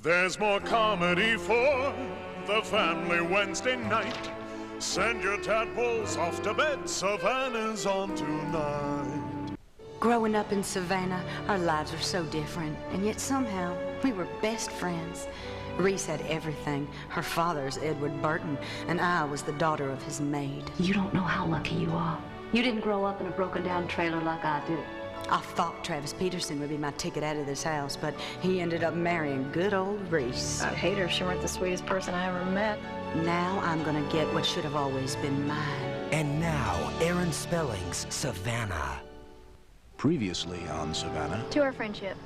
There's more comedy for the family Wednesday night. Send your tadpoles off to bed, Savannah's on tonight. Growing up in Savannah, our lives were so different, and yet somehow we were best friends. Reese had everything. Her father's Edward Burton, and I was the daughter of his maid. You don't know how lucky you are. You didn't grow up in a broken-down trailer like I did. I thought Travis Peterson would be my ticket out of this house, but he ended up marrying good old Reese. I'd hate her if she weren't the sweetest person I ever met. Now I'm gonna get what should have always been mine. And now, Aaron Spelling's Savannah. Previously on Savannah. To our friendship.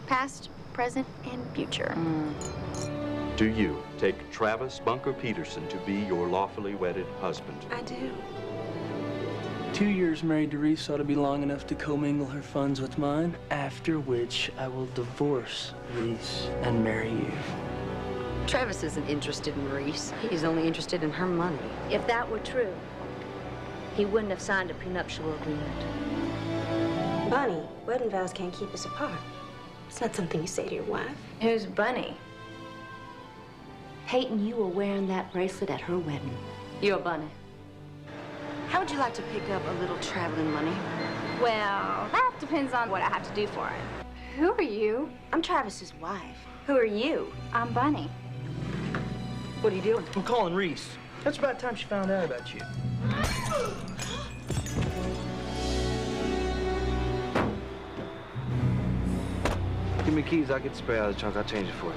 Past, present, and future. Do you take Travis Bunker Peterson to be your lawfully wedded husband? I do. 2 years married to Reese ought to be long enough to commingle her funds with mine, after which I will divorce Reese and marry you. Travis isn't interested in Reese. He's only interested in her money. If that were true, he wouldn't have signed a prenuptial agreement. Bunny, wedding vows can't keep us apart. It's not something you say to your wife. Who's Bunny? Peyton, you were wearing that bracelet at her wedding. You're Bunny. How would you like to pick up a little traveling money? Well, that depends on what I have to do for it. Who are you? I'm Travis's wife. Who are you? I'm Bunny. What are you doing? I'm calling Reese. That's about time she found out about you. Give me keys, I'll get the spray out of the trunk, I'll change it for you.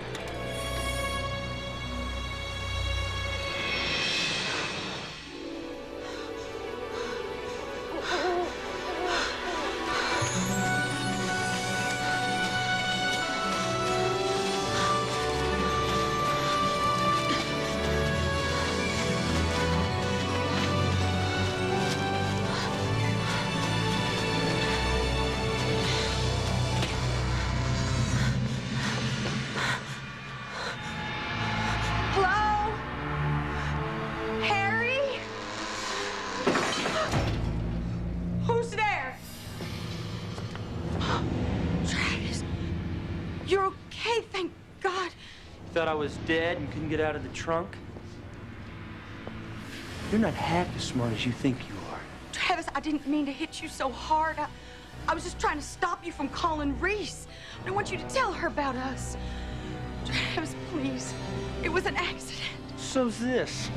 Thought I was dead and couldn't get out of the trunk? You're not half as smart as you think you are. Travis, I didn't mean to hit you so hard. I was just trying to stop you from calling Reese. I don't want you to tell her about us. Travis, please. It was an accident. So's this.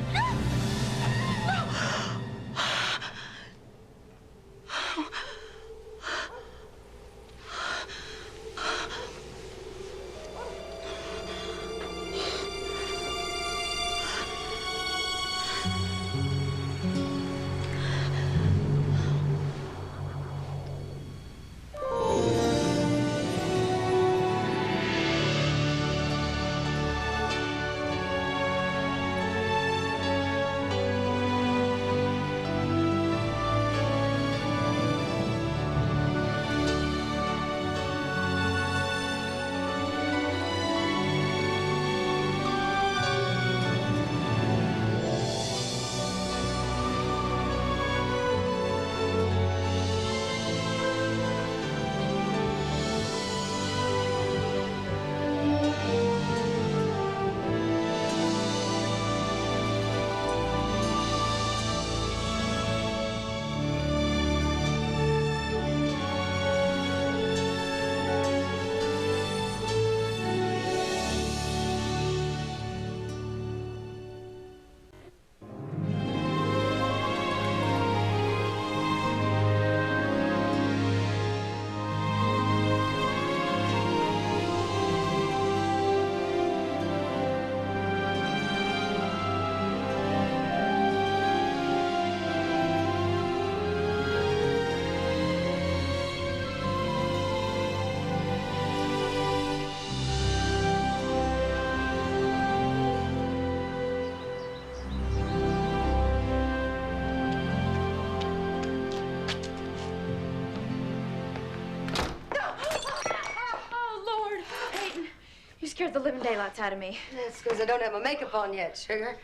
Scared the living daylights out of me. That's because I don't have my makeup on yet, sugar.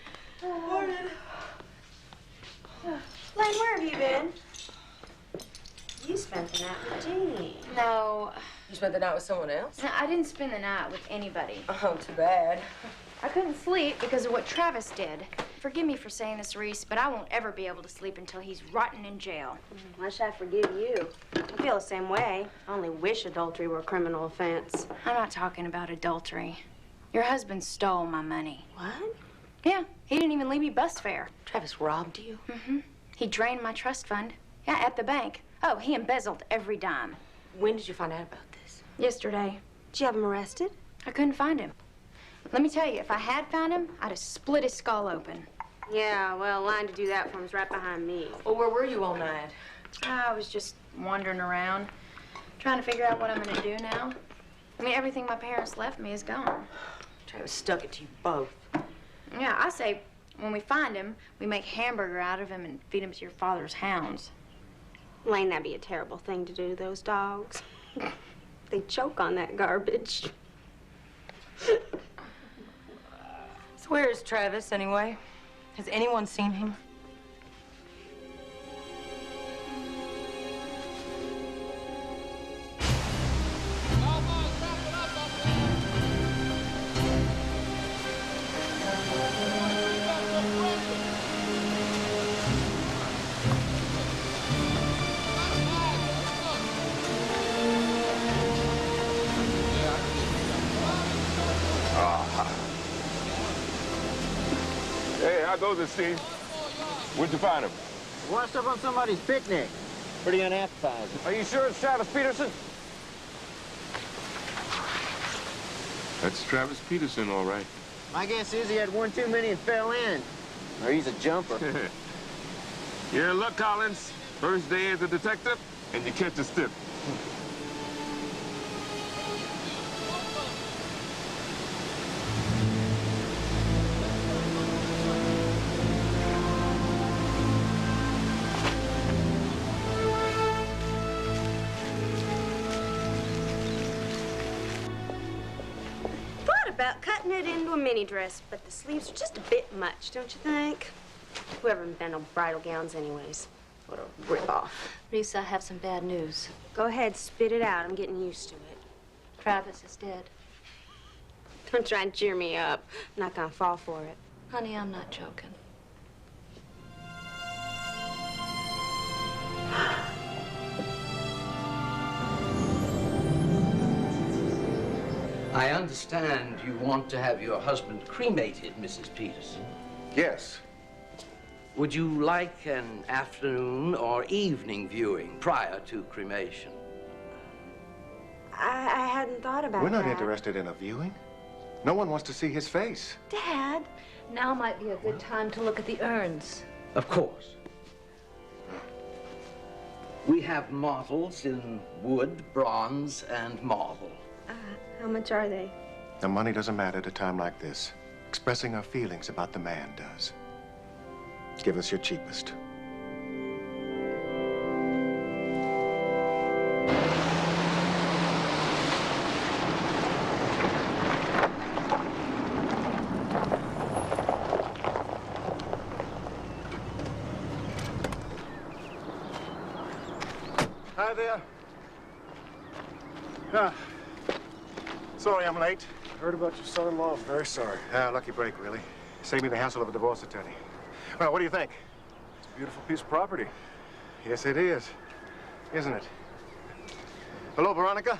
Morning. Blaine, where have you been? You spent the night with Jeannie. No, You spent the night with someone else? No, I didn't spend the night with anybody. Oh, too bad. I couldn't sleep because of what Travis did. Forgive me for saying this, Reese, but I won't ever be able to sleep until he's rotting in jail. Why should I forgive you? I feel the same way. I only wish adultery were a criminal offense. I'm not talking about adultery. Your husband stole my money. What? Yeah, he didn't even leave me bus fare. Travis robbed you? Mm-hmm. He drained my trust fund. Yeah, at the bank. Oh, he embezzled every dime. When did you find out about this? Yesterday. Did you have him arrested? I couldn't find him. Let me tell you, if I had found him, I'd have split his skull open. Yeah, well, line to do that for him's right behind me. Well, where were you all night? I was just wandering around, trying to figure out what I'm gonna do now. I mean, everything my parents left me is gone. Travis stuck it to you both. Yeah, I say, when we find him, we make hamburger out of him and feed him to your father's hounds. Lane, that'd be a terrible thing to do to those dogs. They choke on that garbage. So where is Travis, anyway? Has anyone seen him? Hey, how goes it, Steve? Where'd you find him? Washed up on somebody's picnic. Pretty unappetizing. Are you sure it's Travis Peterson? That's Travis Peterson, all right. My guess is he had one too many and fell in. Or he's a jumper. You're in luck, Collins. First day as a detective, and you catch a stiff. About cutting it into a mini dress, but the sleeves are just a bit much, don't you think? Whoever invented bridal gowns anyways. What a rip-off. Reese, I have some bad news. Go ahead, spit it out. I'm getting used to it. Travis is dead. Don't try and cheer me up. I'm not gonna fall for it. Honey, I'm not joking. I understand you want to have your husband cremated, Mrs. Peterson. Yes. Would you like an afternoon or evening viewing prior to cremation? I hadn't thought about that. We're not interested in a viewing. No one wants to see his face. Dad, now might be a good time to look at the urns. Of course. We have models in wood, bronze, and marble. How much are they? The money doesn't matter at a time like this. Expressing our feelings about the man does. Give us your cheapest. Hi there. Sorry I'm late. Heard about your son-in-law. Very sorry. Lucky break, really. Saved me the hassle of a divorce attorney. Well, what do you think? It's a beautiful piece of property. Yes, it is. Isn't it? Hello, Veronica.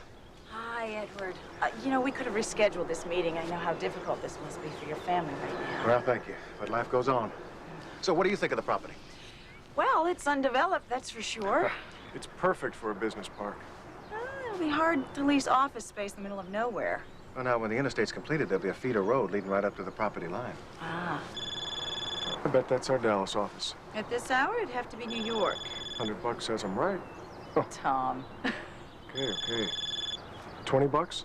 Hi, Edward. You know, we could have rescheduled this meeting. I know how difficult this must be for your family right now. Well, thank you. But life goes on. So what do you think of the property? Well, it's undeveloped, that's for sure. It's perfect for a business park. It'll be hard to lease office space in the middle of nowhere. Well, now, when the interstate's completed, there'll be a feeder road leading right up to the property line. Ah. I bet that's our Dallas office. At this hour, it'd have to be New York. $100 says I'm right. Oh. Tom. Okay. $20?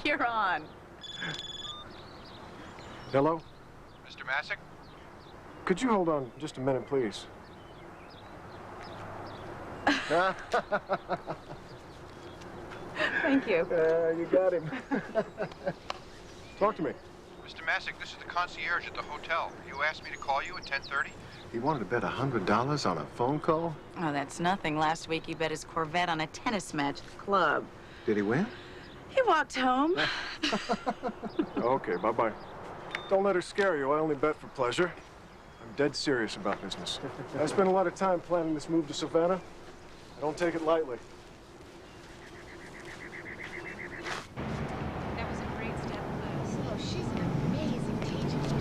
You're on. Hello? Mr. Masick? Could you hold on just a minute, please? Thank you. You got him. Talk to me. Mr. Masick, this is the concierge at the hotel. You asked me to call you at 10:30? He wanted to bet $100 on a phone call? Oh, that's nothing. Last week, he bet his Corvette on a tennis match at the club. Did he win? He walked home. Okay, bye-bye. Don't let her scare you. I only bet for pleasure. I'm dead serious about business. I spent a lot of time planning this move to Savannah. I don't take it lightly. That was a great step, Liz. Oh, she's an amazing teacher.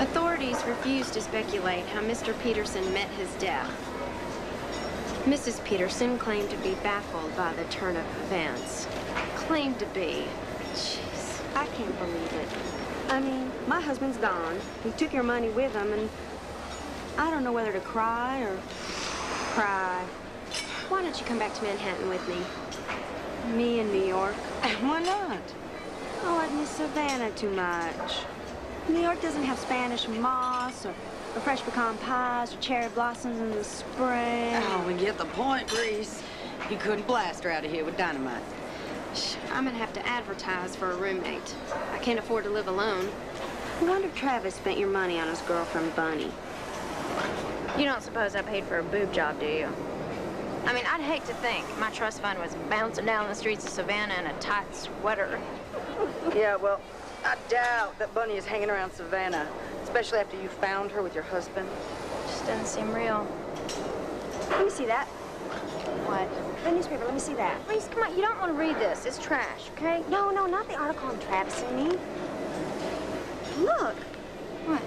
Authorities refuse to speculate how Mr. Peterson met his death. Mrs. Peterson claimed to be baffled by the turn of events. Claimed to be. Jeez, I can't believe it. I mean, my husband's gone. He took your money with him, and I don't know whether to cry or cry. Why don't you come back to Manhattan with me? Me in New York. Why not? Oh, I miss Savannah too much. New York doesn't have Spanish moss or fresh pecan pies or cherry blossoms in the spring. Oh, we get the point, Reese. You couldn't blast her out of here with dynamite. I'm gonna have to advertise for a roommate. I can't afford to live alone. I wonder if Travis spent your money on his girlfriend, Bunny. You don't suppose I paid for a boob job, do you? I mean, I'd hate to think my trust fund was bouncing down the streets of Savannah in a tight sweater. Yeah, well, I doubt that Bunny is hanging around Savannah, especially after you found her with your husband. Just doesn't seem real. Let me see that. What? The newspaper, let me see that. Please, come on, you don't want to read this. It's trash, okay? No, not the article on Travis and me. Look. What?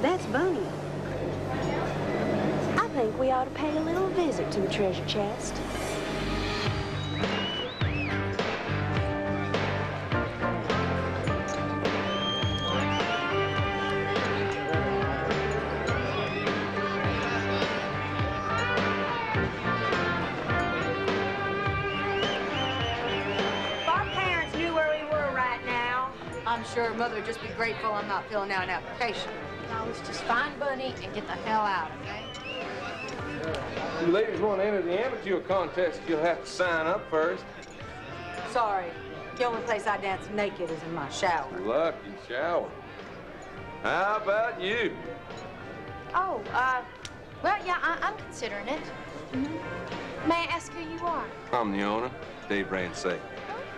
That's Bunny. I think we ought to pay a little visit to the treasure chest. I'm sure Mother would just be grateful I'm not filling out an application. Now, let's just find Bunny and get the hell out, okay? You ladies want to enter the amateur contest, you'll have to sign up first. Sorry. The only place I dance naked is in my shower. Lucky shower. How about you? Oh, well, yeah, I'm considering it. Mm-hmm. May I ask who you are? I'm the owner, Dave Ransay.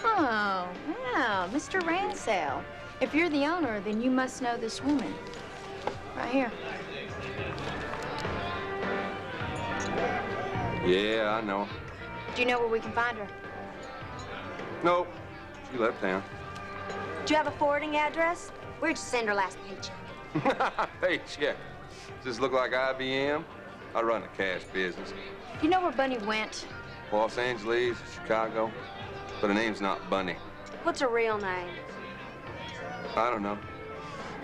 Oh, wow, Mr. Ransell. If you're the owner, then you must know this woman. Right here. Yeah, I know. Do you know where we can find her? Nope. She left town. Do you have a forwarding address? Where'd you send her last paycheck? Paycheck. Does this look like IBM? I run a cash business. Do you know where Bunny went? Los Angeles, Chicago. But her name's not Bunny. What's her real name? I don't know.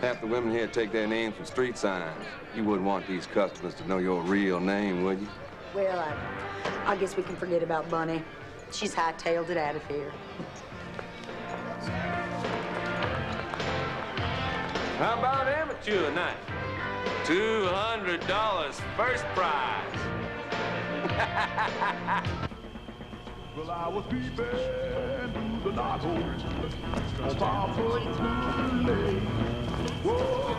Half the women here take their names from street signs. You wouldn't want these customers to know your real name, would you? Well, I guess we can forget about Bunny. She's hightailed it out of here. How about amateur night? $200 first prize. Well, I was peeping through the dark hole. As far too late. Whoa,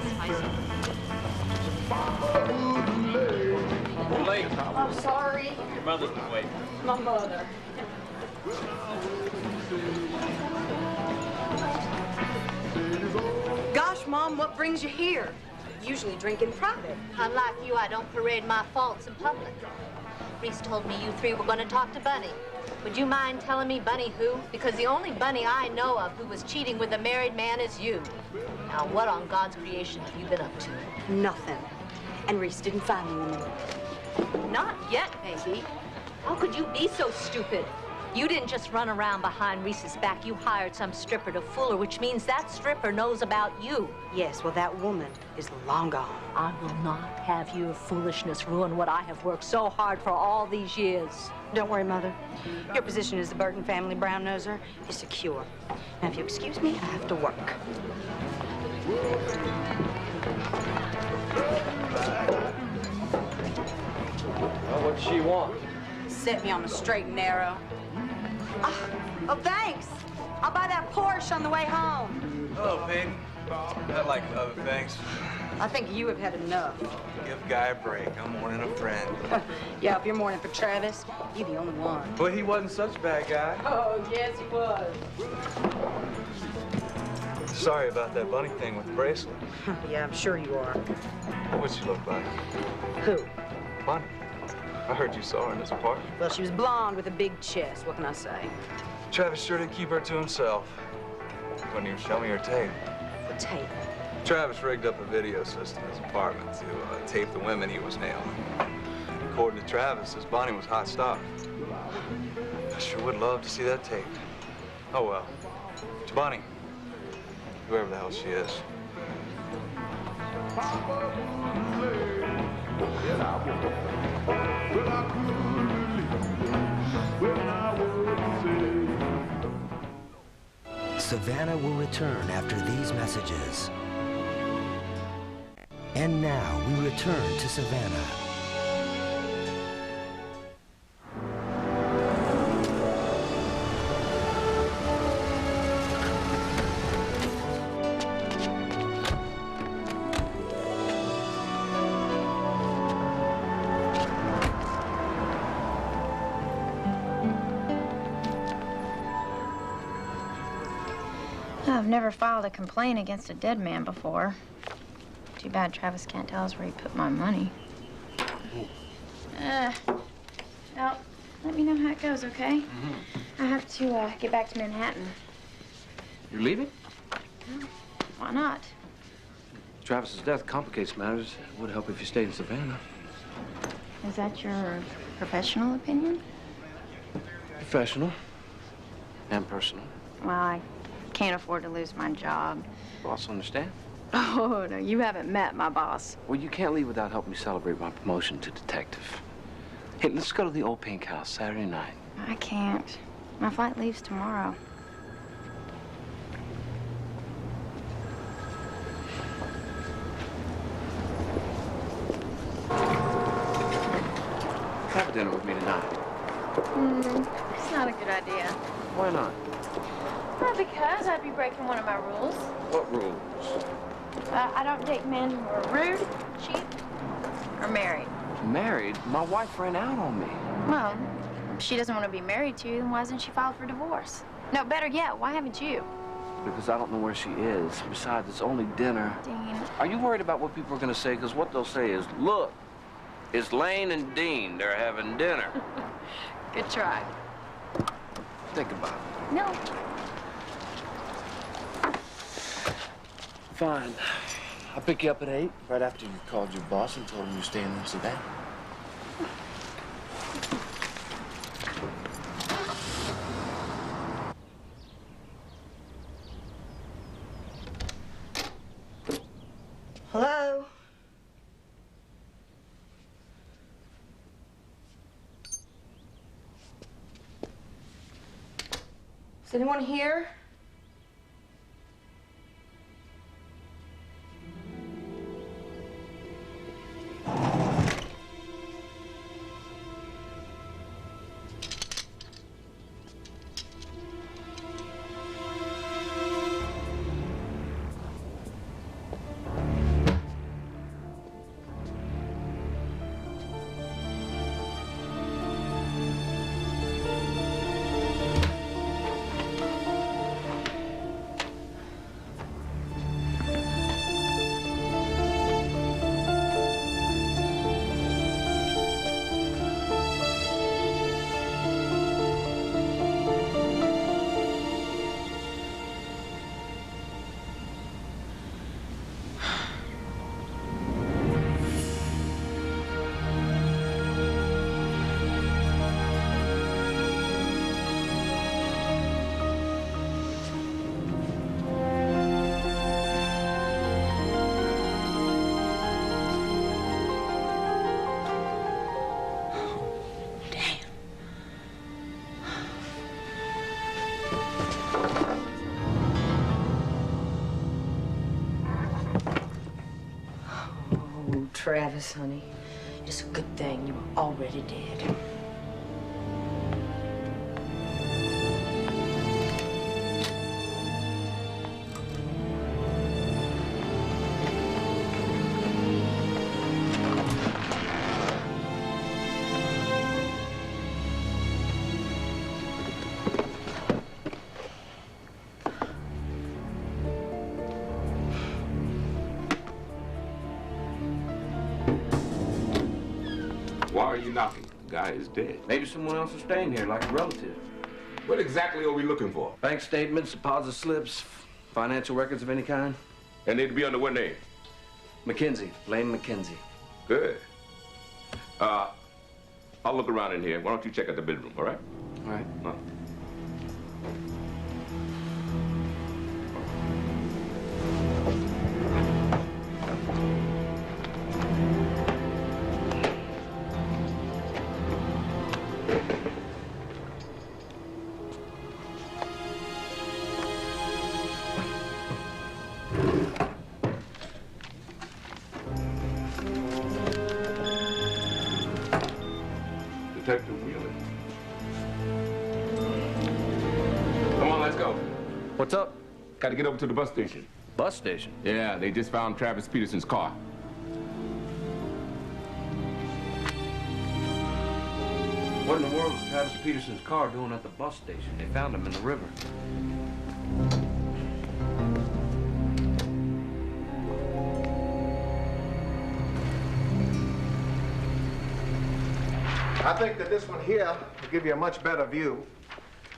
You're late. I'm sorry. Your mother's been waiting. My mother. Gosh, Mom, what brings you here? Usually drink in private. Unlike you, I don't parade my faults in public. Reese told me you three were going to talk to Bunny. Would you mind telling me Bunny who? Because the only Bunny I know of who was cheating with a married man is you. Now, what on God's creation have you been up to? Nothing. And Reese didn't find the woman. Not yet, baby. How could you be so stupid? You didn't just run around behind Reese's back. You hired some stripper to fool her, which means that stripper knows about you. Yes, well, that woman is long gone. I will not have your foolishness ruin what I have worked so hard for all these years. Don't worry, Mother. Your position as the Burton family brown-noser is secure. Now, if you excuse me, I have to work. Well, what does she want? Set me on the straight and narrow. Oh, thanks. I'll buy that Porsche on the way home. Hello, Pete. Not like other things. I think you have had enough. Give Guy a break. I'm mourning a friend. Yeah, if you're mourning for Travis, you're the only one. Well, he wasn't such a bad guy. Oh, yes, he was. Sorry about that bunny thing with the bracelet. Yeah, I'm sure you are. What'd she look like? Who? Bunny. I heard you saw her in this apartment. Well, she was blonde with a big chest. What can I say? Travis sure did keep her to himself. Wouldn't even show me her tape. The tape? Travis rigged up a video system in his apartment to tape the women he was nailing. According to Travis, his Bonnie was hot stuff. I sure would love to see that tape. Oh, well. To Bonnie, whoever the hell she is. Savannah will return after these messages. And now we return to Savannah. I've never filed a complaint against a dead man before. Too bad Travis can't tell us where he put my money. Well, let me know how it goes, okay? I have to get back to Manhattan. You're leaving? Why not? Travis's death complicates matters. It would help if you stayed in Savannah. Is that your professional opinion? Professional. And personal. Well, I can't afford to lose my job. Boss understand? Oh, no, you haven't met my boss. Well, you can't leave without helping me celebrate my promotion to detective. Hey, let's go to the old pink house Saturday night. I can't. My flight leaves tomorrow. Have a dinner with me tonight. It's not a good idea. Why not? Well, because I'd be breaking one of my rules. What rules? I don't date men who are rude, cheap, or married. Married? My wife ran out on me. Well, if she doesn't want to be married to you, then why hasn't she filed for divorce? No, better yet, why haven't you? Because I don't know where she is. Besides, it's only dinner. Dean. Are you worried about what people are going to say? Because what they'll say is, look, it's Lane and Dean. They're having dinner. Good try. Think about it. No. Fine. I'll pick you up at 8, right after you called your boss and told him you're staying in Savannah. Hello? Is anyone here? Travis, honey, it's a good thing you were already dead. you knocking? The guy is dead. Maybe someone else is staying here, like a relative. What exactly are we looking for? Bank statements, deposit slips, financial records of any kind. And they'd be under what name? Mackenzie, Blaine Mackenzie. Good. I'll look around in here. Why don't you check out the bedroom, all right? All right. Detective Wheeler. Come on, let's go. What's up? Got to get over to the bus station. Bus station? Yeah, they just found Travis Peterson's car. What in the world was Travis Peterson's car doing at the bus station? They found him in the river. I think that this one here will give you a much better view.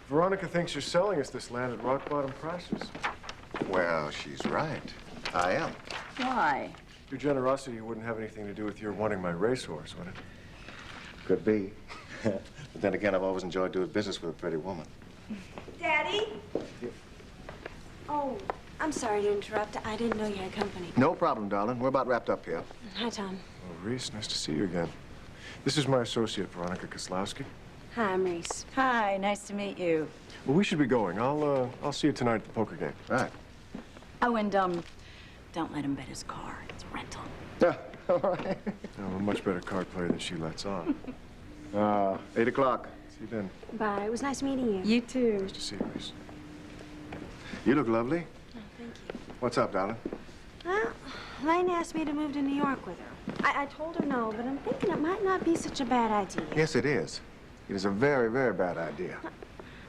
Veronica thinks you're selling us this land at rock-bottom prices. Well, she's right. I am. Why? Your generosity wouldn't have anything to do with your wanting my racehorse, would it? Could be. But then again, I've always enjoyed doing business with a pretty woman. Daddy? Oh, I'm sorry to interrupt. I didn't know you had company. No problem, darling. We're about wrapped up here. Hi, Tom. Oh, Reese, nice to see you again. This is my associate, Veronica Koslowski. Hi, I'm Reese. Hi, nice to meet you. Well, we should be going. I'll see you tonight at the poker game. Right. Oh, and, don't let him bet his car. It's rental. Yeah, all right. I'm a much better card player than she lets on. 8 o'clock. See you then. Bye. It was nice meeting you. You too. Nice to see you, Reese. You look lovely. Oh, thank you. What's up, darling? Well, Lane asked me to move to New York with her. I told her no, but I'm thinking it might not be such a bad idea. Yes, it is. It is a very, very bad idea.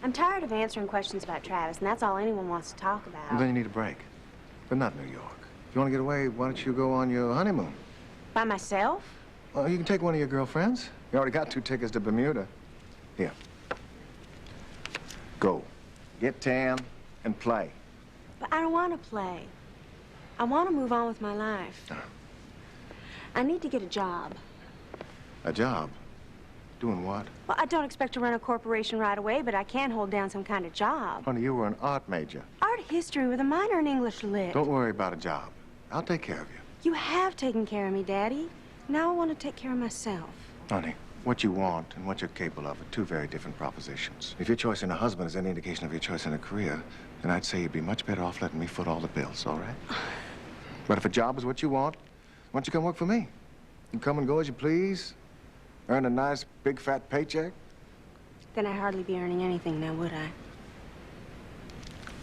I'm tired of answering questions about Travis, and that's all anyone wants to talk about. Well, then you need a break. But not New York. If you want to get away, why don't you go on your honeymoon? By myself? Well, you can take one of your girlfriends. You already got 2 tickets to Bermuda. Here. Go. Get tan and play. But I don't want to play. I want to move on with my life. I need to get a job. A job? Doing what? Well, I don't expect to run a corporation right away, but I can hold down some kind of job. Honey, you were an art major. Art history with a minor in English Lit. Don't worry about a job. I'll take care of you. You have taken care of me, Daddy. Now I want to take care of myself. Honey, what you want and what you're capable of are 2 very different propositions. If your choice in a husband is any indication of your choice in a career, then I'd say you'd be much better off letting me foot all the bills, all right? But if a job is what you want, why don't you come work for me? You come and go as you please, earn a nice, big, fat paycheck. Then I'd hardly be earning anything now, would I?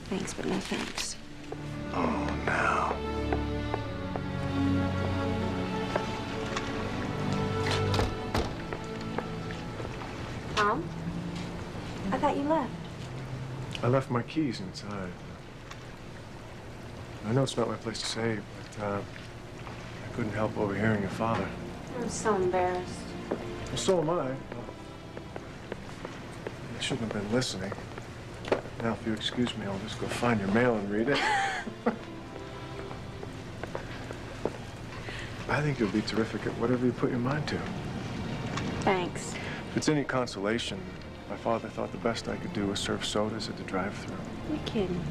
Thanks, but no thanks. Oh, now. Tom? I thought you left. I left my keys inside. I know it's not my place to say, but I couldn't help overhearing your father. I'm so embarrassed. Well, so am I. I shouldn't have been listening. Now, if you excuse me, I'll just go find your mail and read it. I think you'll be terrific at whatever you put your mind to. Thanks. If it's any consolation, my father thought the best I could do was serve sodas at the drive-thru. You're kidding.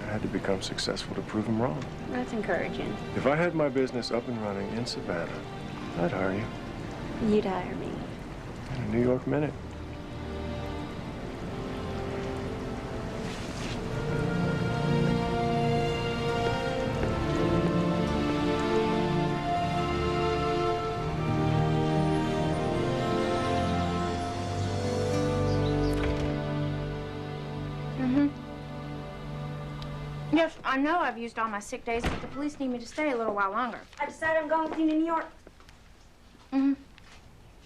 I had to become successful to prove him wrong. That's encouraging. If I had my business up and running in Savannah, I'd hire you. You'd hire me. In a New York minute. Yes, I know I've used all my sick days, but the police need me to stay a little while longer. I decided I'm going with you to New York.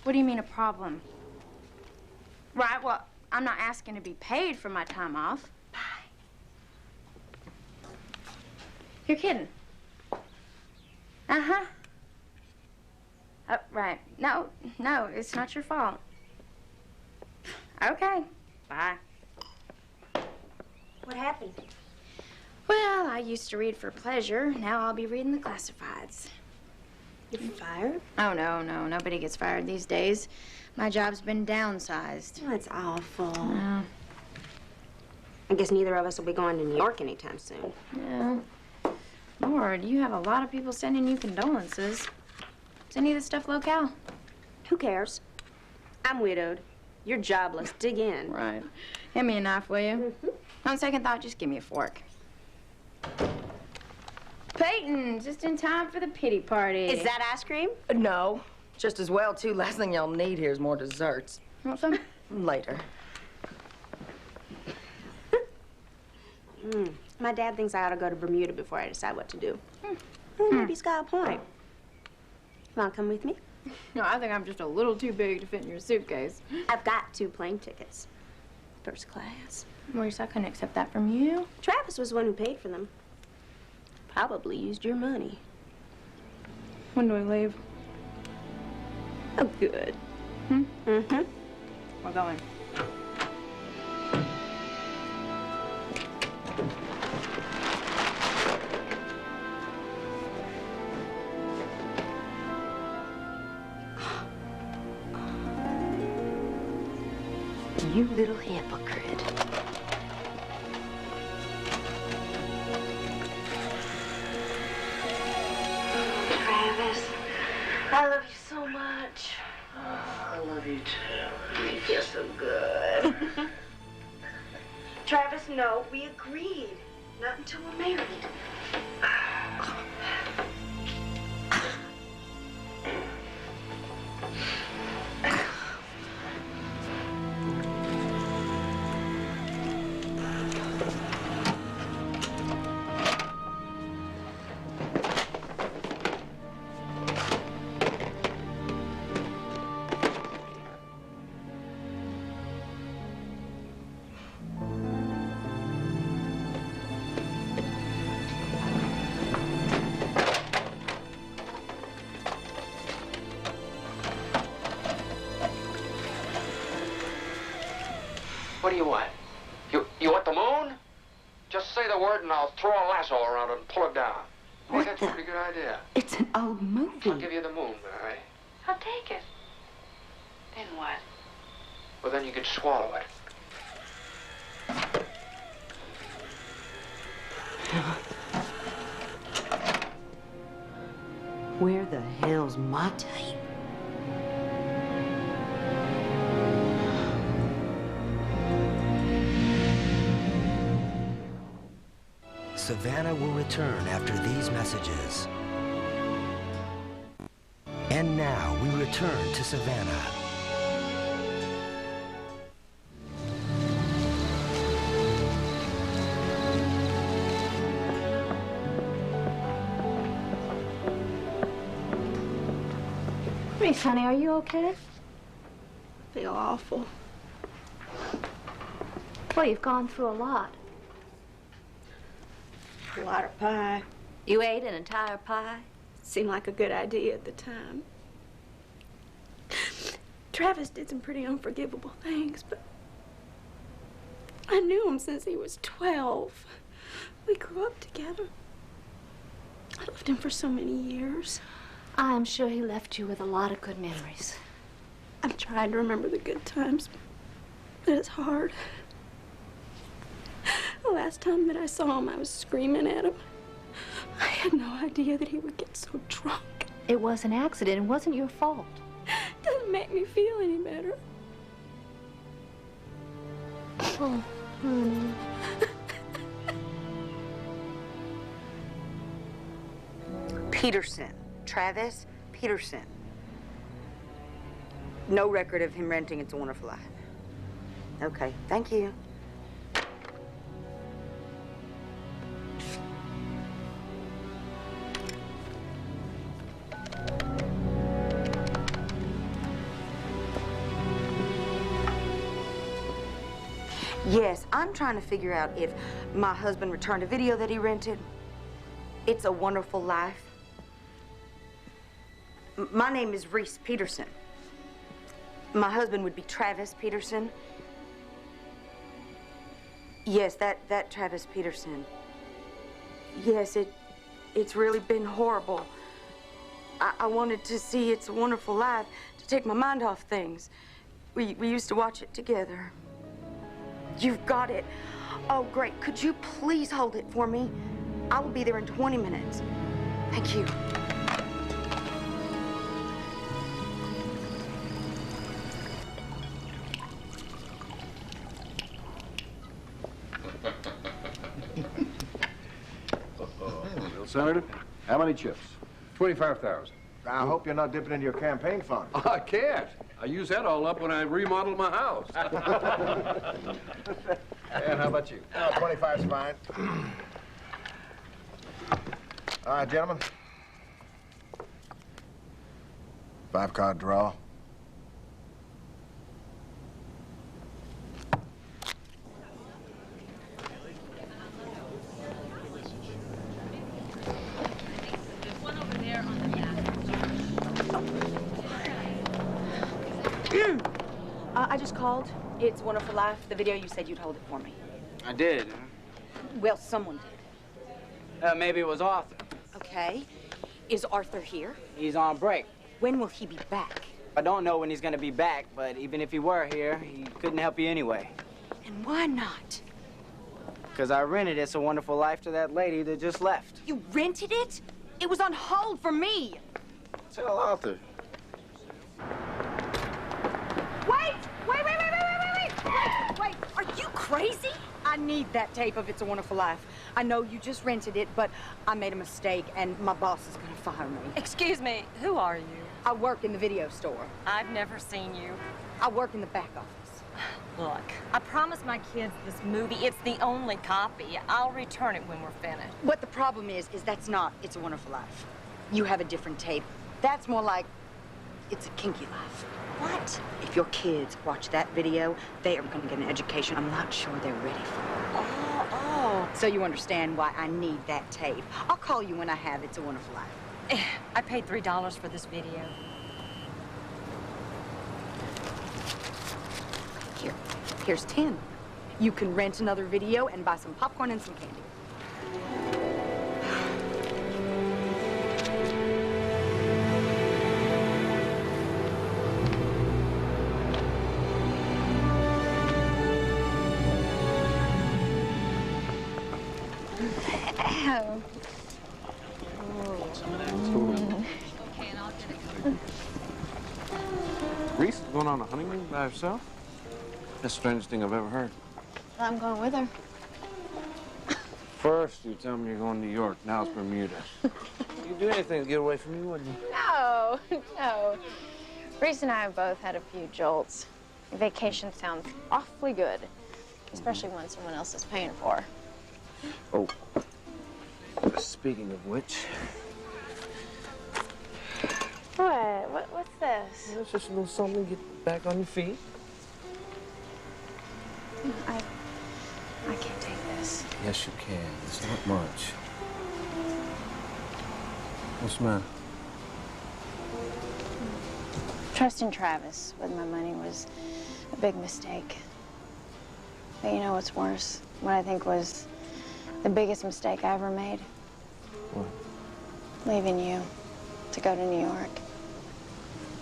What do you mean, a problem? Right, well, I'm not asking to be paid for my time off. Bye. You're kidding. Uh-huh. Oh, right. No, it's not your fault. Okay, bye. What happened? Well, I used to read for pleasure. Now I'll be reading the classifieds. You're fired? Oh, no. Nobody gets fired these days. My job's been downsized. Oh, that's awful. I guess neither of us will be going to New York anytime soon. Yeah. Lord, you have a lot of people sending you condolences. Is any of this stuff locale? Who cares? I'm widowed. You're jobless. Dig in. Right. Hand me a knife, will you? On second thought, just give me a fork. Peyton, just in time for the pity party. Is that ice cream? No. Just as well, too. Last thing y'all need here is more desserts. Want some? Later. My dad thinks I ought to go to Bermuda before I decide what to do. Well, maybe he's got a point. Want to come with me? No, I think I'm just a little too big to fit in your suitcase. I've got 2 plane tickets. First class. Maurice, I couldn't accept that from you. Travis was the one who paid for them. Probably used your money. When do we leave? Oh, good. We're going. You little hypocrite. Travis, I love you so much. I love you too. You feel so good. Travis, no, we agreed. Not until we're married. What do you want? You want the moon? Just say the word and I'll throw a lasso around it and pull it down. Hey, that's a pretty good idea. It's an old movie. I'll give you the moon, all right? I'll take it. Then what? Well, then you can swallow it. Where the hell's my tape? Savannah will return after these messages. And now we return to Savannah. Reese, honey, are you okay? I feel awful. Well, you've gone through a lot. A lot of pie. You ate an entire pie? Seemed like a good idea at the time. Travis did some pretty unforgivable things, but I knew him since he was 12. We grew up together. I loved him for so many years. I'm sure he left you with a lot of good memories. I'm trying to remember the good times, but it's hard. The last time that I saw him, I was screaming at him. I had no idea that he would get so drunk. It was an accident. It wasn't your fault. Doesn't make me feel any better. Oh, honey. Peterson. Travis Peterson. No record of him renting It's a Wonderful Life. Okay, thank you. Yes, I'm trying to figure out if my husband returned a video that he rented. It's a Wonderful Life. My name is Reese Peterson. My husband would be Travis Peterson. Yes, that Travis Peterson. Yes, it's really been horrible. I wanted to see It's a Wonderful Life to take my mind off things. We used to watch it together. You've got it. Oh, great. Could you please hold it for me? I will be there in 20 minutes. Thank you. Bill Senator, how many chips? 25,000. I hope you're not dipping into your campaign fund. I can't. I used that all up when I remodeled my house. And how about you? 25's fine. All right, gentlemen. 5-card draw. I just called. It's Wonderful Life. The video, you said you'd hold it for me. I did. Well, someone did. Maybe it was Arthur. Okay. Is Arthur here? He's on break. When will he be back? I don't know when he's gonna be back, but even if he were here, he couldn't help you anyway. And why not? Because I rented It's a Wonderful Life to that lady that just left. You rented it? It was on hold for me. Tell Arthur. Wait, are you crazy? I need that tape of It's a Wonderful Life. I know you just rented it, but I made a mistake, and my boss is gonna fire me. Excuse me, who are you? I work in the video store. I've never seen you. I work in the back office. Look, I promised my kids this movie. It's the only copy. I'll return it when we're finished. What the problem is that's not It's a Wonderful Life. You have a different tape. That's more like It's a Kinky Life. What? If your kids watch that video, they are going to get an education I'm not sure they're ready for. Oh. So you understand why I need that tape. I'll call you when I have It's a Wonderful Life. I paid $3 for this video. Here's 10. You can rent another video and buy some popcorn and some candy. Reese is going on a honeymoon by herself? That's the strangest thing I've ever heard. I'm going with her. First, you tell me you're going to New York. Now it's Bermuda. You'd do anything to get away from me, wouldn't you? No, no. Reese and I have both had a few jolts. Vacation sounds awfully good, especially when someone else is paying for. Oh, speaking of which... What's this? It's just a little something to get back on your feet. I can't take this. Yes, you can. It's not much. What's the matter? Trusting Travis with my money was a big mistake. But you know what's worse? What I think was the biggest mistake I ever made? What? Leaving you to go to New York.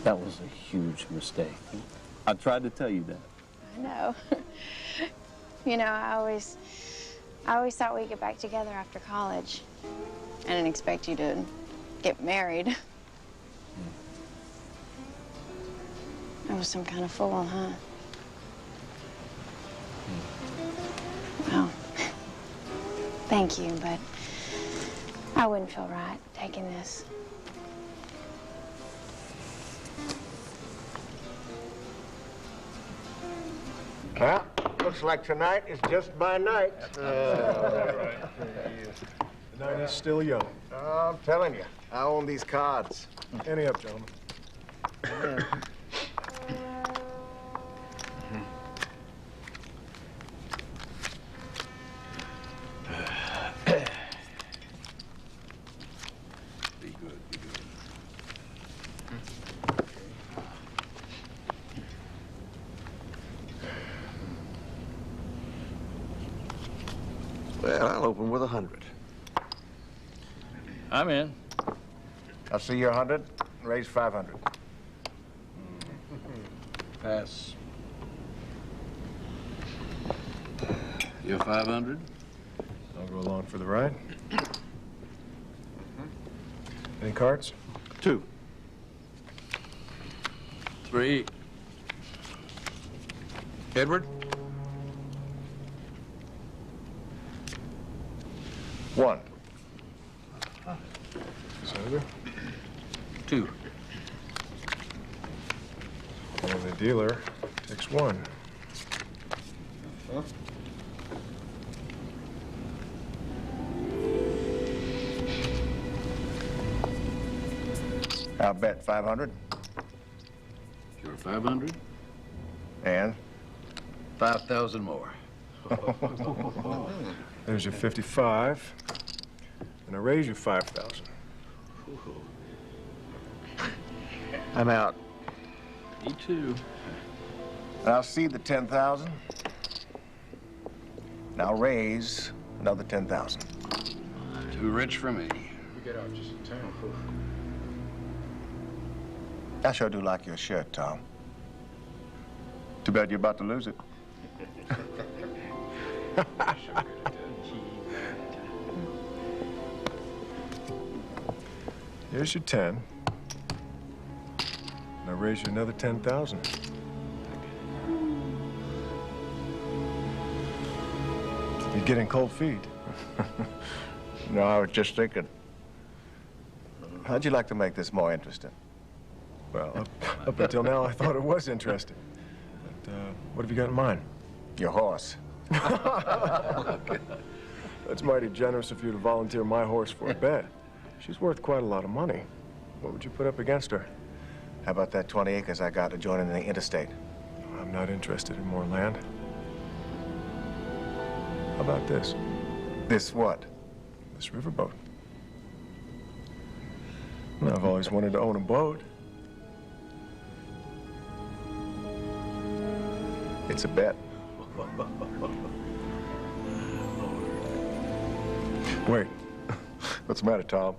That was a huge mistake. I tried to tell you that. I know. You know, I always thought we'd get back together after college. I didn't expect you to get married. I was some kind of fool, huh? Well, thank you, but I wouldn't feel right taking this. Well, looks like tonight is just by night. The night is still young. Oh, I'm telling you, I own these cards. Any up, gentlemen. And I'll open with 100. I'm in. I'll see your 100 and raise 500. Pass. You're 500? I'll go along for the ride. Any cards? 2. 3. Edward? 1. Senator? 2. And the dealer takes 1. I'll bet 500. You're 500? And? 5,000 more. There's your 55. And I raise you 5,000. I'm out. Me too. I'll cede the 10,000. And I'll raise another 10,000. Too rich for me. We get out just in time. I sure do like your shirt, Tom. Too bad you're about to lose it. Here's your 10. And I raise you another 10,000. You're getting cold feet. No, I was just thinking. How'd you like to make this more interesting? Well, up until now, I thought it was interesting. But what have you got in mind? Your horse. That's mighty generous of you to volunteer my horse for a bet. She's worth quite a lot of money. What would you put up against her? How about that 20 acres I got adjoining the interstate? I'm not interested in more land. How about this? This what? This riverboat. Well, I've always wanted to own a boat. It's a bet. Wait. What's the matter, Tom?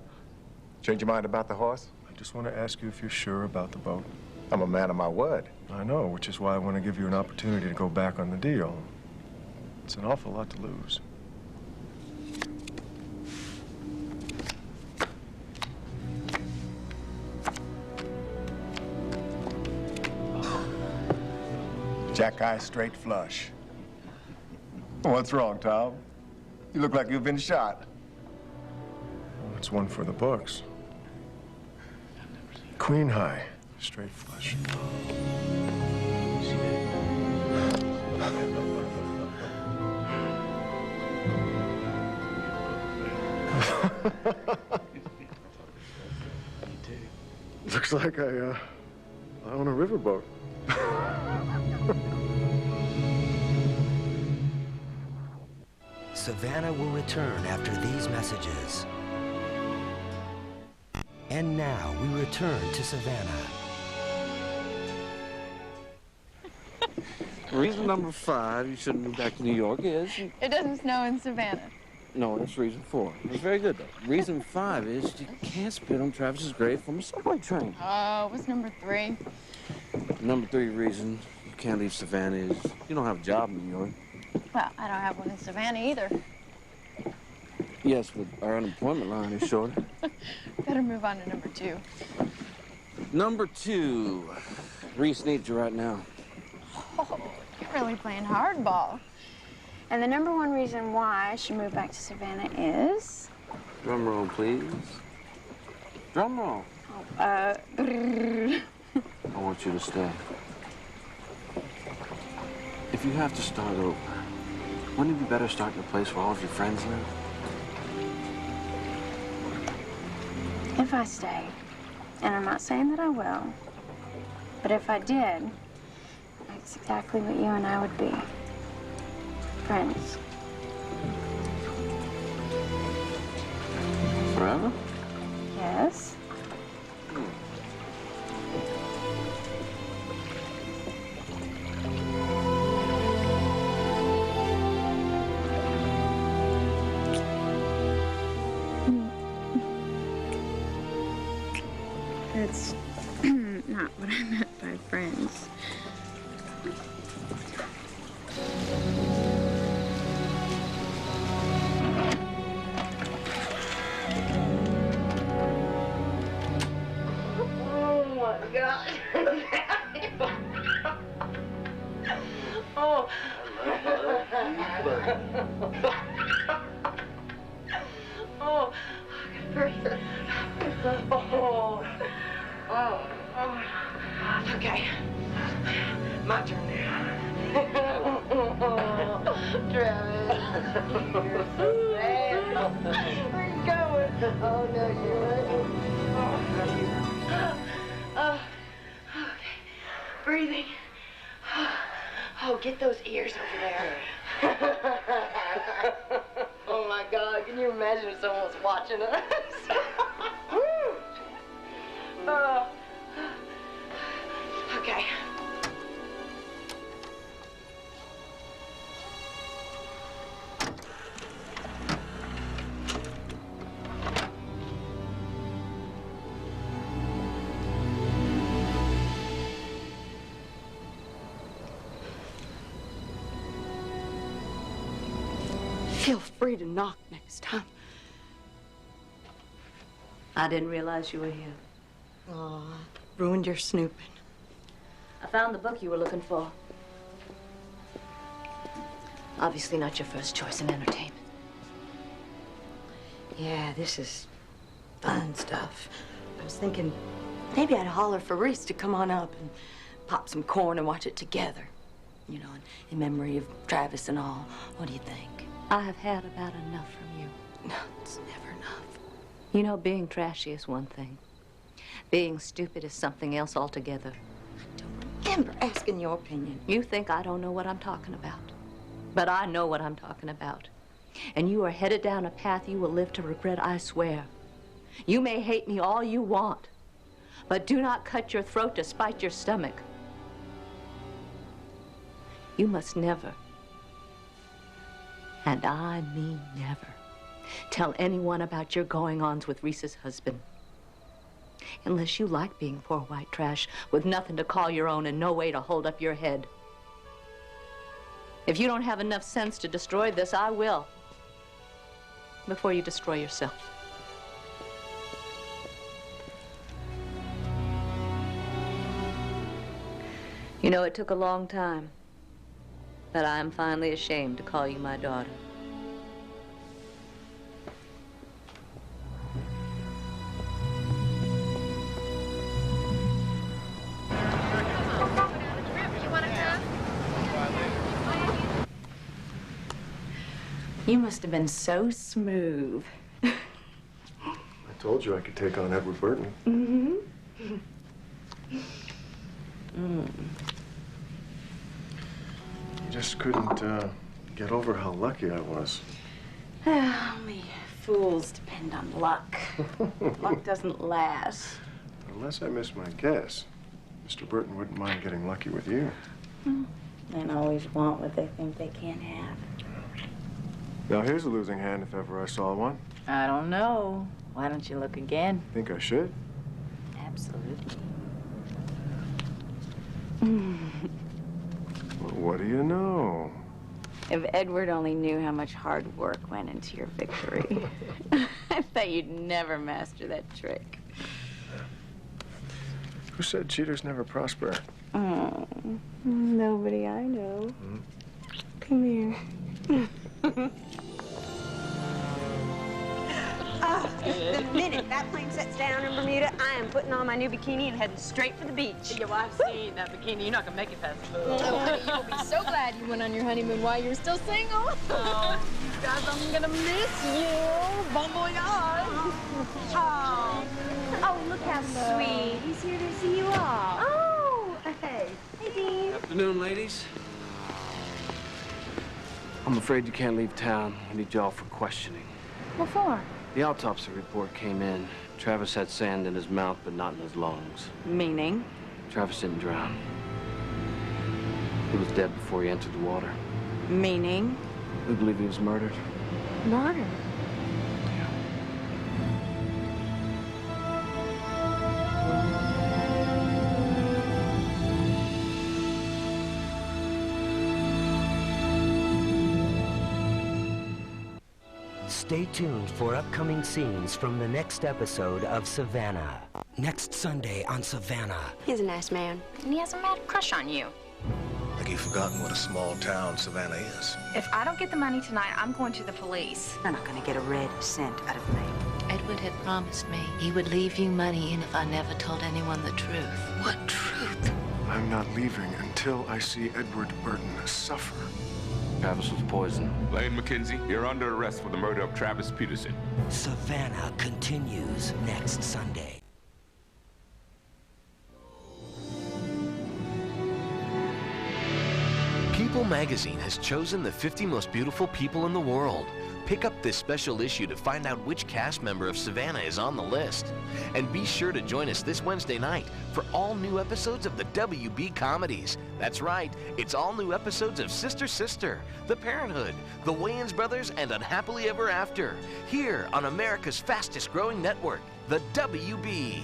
Change your mind about the horse? I just want to ask you if you're sure about the boat. I'm a man of my word. I know, which is why I want to give you an opportunity to go back on the deal. It's an awful lot to lose. Jack eye straight flush. What's wrong, Tom? You look like you've been shot. Well, it's one for the books. Queen high, straight flush. Looks like I own a riverboat. Savannah will return after these messages. And now we return to Savannah. Reason number 5 you shouldn't move back to New York is... It doesn't snow in Savannah. No, that's reason 4. It's very good, though. Reason 5 is you can't spit on Travis's grave from a subway train. Oh, what's number 3? Number 3 reason you can't leave Savannah is you don't have a job in New York. Well, I don't have one in Savannah either. Yes, but our unemployment line is shorter. Better move on to number 2. Number 2. Reese needs you right now. Oh, you're really playing hardball. And the number 1 reason why I should move back to Savannah is... Drum roll, please. Drum roll. Oh, I want you to stay. If you have to start over, wouldn't it be better starting a place where all of your friends live? If I stay, and I'm not saying that I will, but if I did, that's exactly what you and I would be. Friends. Forever? Yes. That's not what I meant by friends. Oh my God. Oh. Oh, I can breathe. Oh. Oh. Oh. Okay. My turn now. Travis. You're so bad. Where you going? Oh, no, you're oh. Okay. Breathing. Oh, get those ears over there. Oh my God, can you imagine if someone was watching us? Okay. Feel free to knock next time. I didn't realize you were here. Oh, ruined your snooping. I found the book you were looking for. Obviously not your first choice in entertainment. Yeah, this is fun stuff. I was thinking maybe I'd holler for Reese to come on up and pop some corn and watch it together. You know, in memory of Travis and all. What do you think? I have had about enough from you. No, it's never enough. You know, being trashy is one thing. Being stupid is something else altogether. I don't remember asking your opinion. You think I don't know what I'm talking about. But I know what I'm talking about. And you are headed down a path you will live to regret, I swear. You may hate me all you want, but do not cut your throat to spite your stomach. You must never, and I mean never, tell anyone about your going-ons with Reese's husband. Unless you like being poor white trash with nothing to call your own and no way to hold up your head. If you don't have enough sense to destroy this, I will. Before you destroy yourself. You know, it took a long time, but I am finally ashamed to call you my daughter. You must have been so smooth. I told you I could take on Edward Burton. Mm-hmm. You just couldn't get over how lucky I was. Only fools depend on luck. Luck doesn't last. Unless I miss my guess, Mr. Burton wouldn't mind getting lucky with you. Men always want what they think they can't have. Now, here's a losing hand if ever I saw one. I don't know. Why don't you look again? Think I should? Absolutely. Well, what do you know? If Edward only knew how much hard work went into your victory. I bet you'd never master that trick. Who said cheaters never prosper? Oh, nobody I know. Come here. The minute that plane sets down in Bermuda, I am putting on my new bikini and heading straight for the beach. Your wife's seen that bikini. You're not gonna make it past the pool. Oh, honey, you'll be so glad you went on your honeymoon while you were still single. Oh, you guys, I'm gonna miss you. Bon voyage. Oh, look how sweet. He's here to see you all. Oh, hey. Hey, Dean. Afternoon, ladies. I'm afraid you can't leave town. We need y'all for questioning. What for? The autopsy report came in. Travis had sand in his mouth, but not in his lungs. Meaning? Travis didn't drown. He was dead before he entered the water. Meaning? We believe he was murdered. Murder? Yeah. Stay tuned for upcoming scenes from the next episode of Savannah. Next Sunday on Savannah. He's a nice man, and he has a mad crush on you. Like you've forgotten what a small town Savannah is. If I don't get the money tonight, I'm going to the police. You're not going to get a red cent out of me. Edward had promised me he would leave you money even if I never told anyone the truth. What truth? I'm not leaving until I see Edward Burton suffer. Travis was poisoned. Lane McKenzie, you're under arrest for the murder of Travis Peterson. Savannah continues next Sunday. People magazine has chosen the 50 most beautiful people in the world. Pick up this special issue to find out which cast member of Savannah is on the list. And be sure to join us this Wednesday night for all new episodes of the WB Comedies. That's right, it's all new episodes of Sister Sister, The Parenthood, The Wayans Brothers, and Unhappily Ever After, here on America's fastest growing network, the WB.